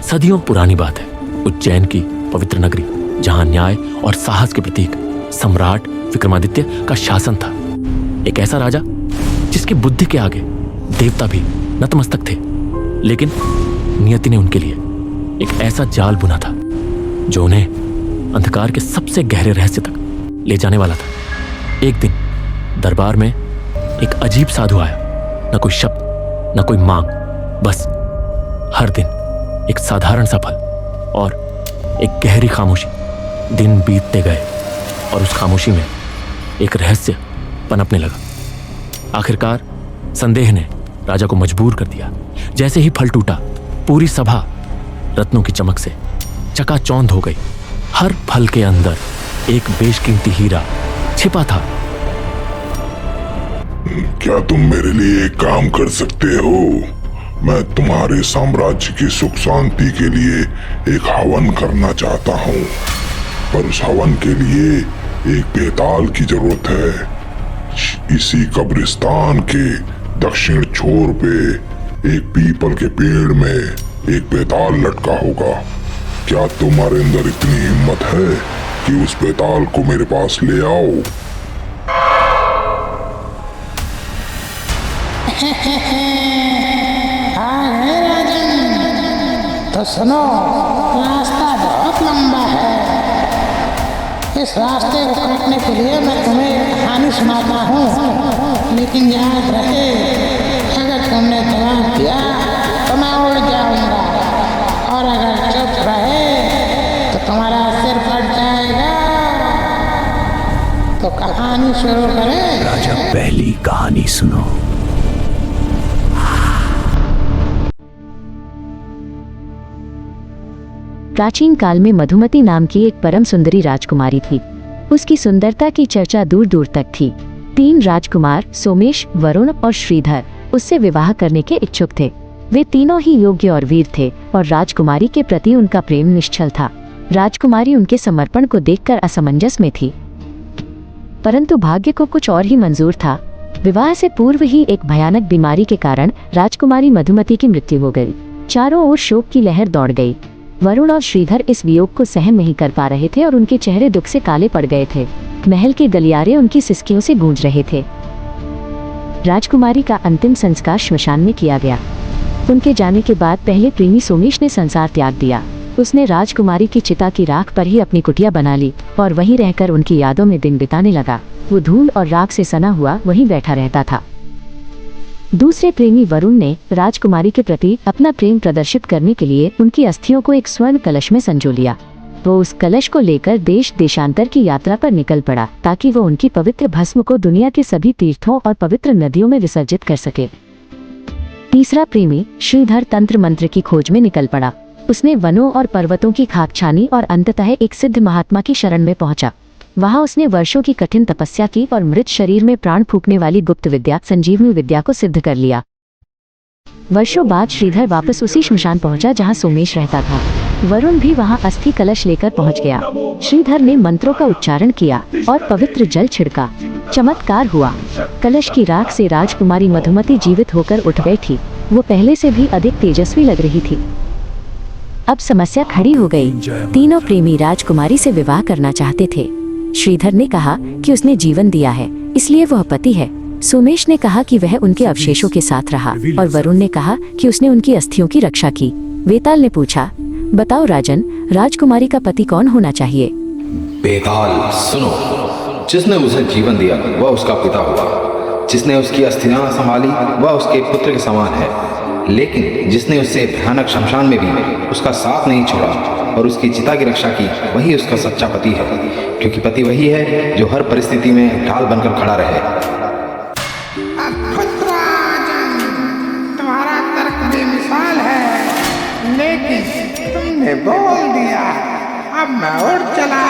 सदियों पुरानी बात है। उज्जैन की पवित्र नगरी, जहां न्याय और साहस के प्रतीक सम्राट विक्रमादित्य का शासन था। एक ऐसा राजा जिसकी बुद्धि के आगे देवता भी नतमस्तक थे, लेकिन नियति ने उनके लिए एक ऐसा जाल बुना था जो उन्हें अंधकार के सबसे गहरे रहस्य तक ले जाने वाला था। एक दिन दरबार में एक अजीब साधु आया। न कोई शब्द, न कोई मांग, बस हर दिन एक साधारण सा फल और एक गहरी खामोशी। दिन बीतते गए और उस खामोशी में एक रहस्य पनपने लगा। आखिरकार संदेह ने राजा को मजबूर कर दिया। जैसे ही फल टूटा, पूरी सभा रत्नों की चमक से चकाचौंध हो गई। हर फल के अंदर एक बेशकीमती हीरा छिपा था। क्या तुम मेरे लिए एक काम कर सकते हो? मैं तुम्हारे साम्राज्य की सुख शांति के लिए एक हवन करना चाहता हूँ, पर उस हवन के लिए एक बेताल की जरूरत है। इसी कब्रिस्तान के दक्षिण छोर पे एक पीपल के पेड़ में एक बेताल लटका होगा। क्या तुम्हारे अंदर इतनी हिम्मत है कि उस बेताल को मेरे पास ले आओ? तो सुनो, रास्ता बहुत लंबा है। इस रास्ते को काटने के लिए मैं तुम्हें एक कहानी सुनाता हूँ, लेकिन याद रहे, अगर तुमने जवाब दिया तो मैं उड़ जाऊंगा, और अगर चुप रहे तो तुम्हारा सिर फट जाएगा। तो कहानी शुरू करें। राजा, पहली कहानी सुनो। प्राचीन काल में मधुमती नाम की एक परम सुंदरी राजकुमारी थी। उसकी सुंदरता की चर्चा दूर दूर तक थी। 3 राजकुमार सोमेश, वरुण और श्रीधर उससे विवाह करने के इच्छुक थे। वे तीनों ही योग्य और वीर थे और राजकुमारी के प्रति उनका प्रेम निश्चल था। राजकुमारी उनके समर्पण को देखकर असमंजस में थी, परंतु भाग्य को कुछ और ही मंजूर था। विवाह से पूर्व ही एक भयानक बीमारी के कारण राजकुमारी मधुमती की मृत्यु हो गई। चारों ओर शोक की लहर दौड़ गई। वरुण और श्रीधर इस वियोग को सहन नहीं कर पा रहे थे और उनके चेहरे दुख से काले पड़ गए थे। महल के गलियारे उनकी सिसकियों से गूंज रहे थे। राजकुमारी का अंतिम संस्कार श्मशान में किया गया। उनके जाने के बाद पहले प्रेमी सोमेश ने संसार त्याग दिया। उसने राजकुमारी की चिता की राख पर ही अपनी कुटिया बना ली और वहीं रहकर उनकी यादों में दिन बिताने लगा। वो धूल और राख से सना हुआ वहीं बैठा रहता था। दूसरे प्रेमी वरुण ने राजकुमारी के प्रति अपना प्रेम प्रदर्शित करने के लिए उनकी अस्थियों को एक स्वर्ण कलश में संजो लिया। वो उस कलश को लेकर देश देशांतर की यात्रा पर निकल पड़ा ताकि वो उनकी पवित्र भस्म को दुनिया के सभी तीर्थों और पवित्र नदियों में विसर्जित कर सके। तीसरा प्रेमी श्रीधर तंत्र मंत्र की खोज में निकल पड़ा। उसने वनों और पर्वतों की खाक छानी और अंततः एक सिद्ध महात्मा की शरण में पहुंचा। वहां उसने वर्षों की कठिन तपस्या की और मृत शरीर में प्राण फूंकने वाली गुप्त विद्या संजीवनी विद्या को सिद्ध कर लिया। वर्षों बाद श्रीधर वापस उसी श्मशान पहुंचा जहां सोमेश रहता था। वरुण भी वहां अस्थि कलश लेकर पहुंच गया। श्रीधर ने मंत्रों का उच्चारण किया और पवित्र जल छिड़का। चमत्कार हुआ। कलश की राख से राजकुमारी मधुमती जीवित होकर उठ बैठी। वो पहले से भी अधिक तेजस्वी लग रही थी। अब समस्या खड़ी हो गई। तीनों प्रेमी राजकुमारी से विवाह करना चाहते थे। श्रीधर ने कहा कि उसने जीवन दिया है, इसलिए वह पति है। सोमेश ने कहा कि वह उनके अवशेषों के साथ रहा और वरुण ने कहा कि उसने उनकी अस्थियों की रक्षा की। वेताल ने पूछा, बताओ राजन, राजकुमारी का पति कौन होना चाहिए? बेताल, सुनो। जिसने उसे जीवन दिया वह उसका पिता हुआ। जिसने उसकी अस्थियां संभाली वह उसके पुत्र के समान है। लेकिन जिसने उससे भयानक शमशान में भी उसका साथ नहीं छोड़ा और उसकी चिता की रक्षा की, वही उसका सच्चा पति है। क्योंकि पति वही है जो हर परिस्थिति में ढाल बनकर खड़ा रहे। तुम्हारा तर्क बेमिसाल है, लेकिन तुमने बोल दिया। अब मैं उड़ चला।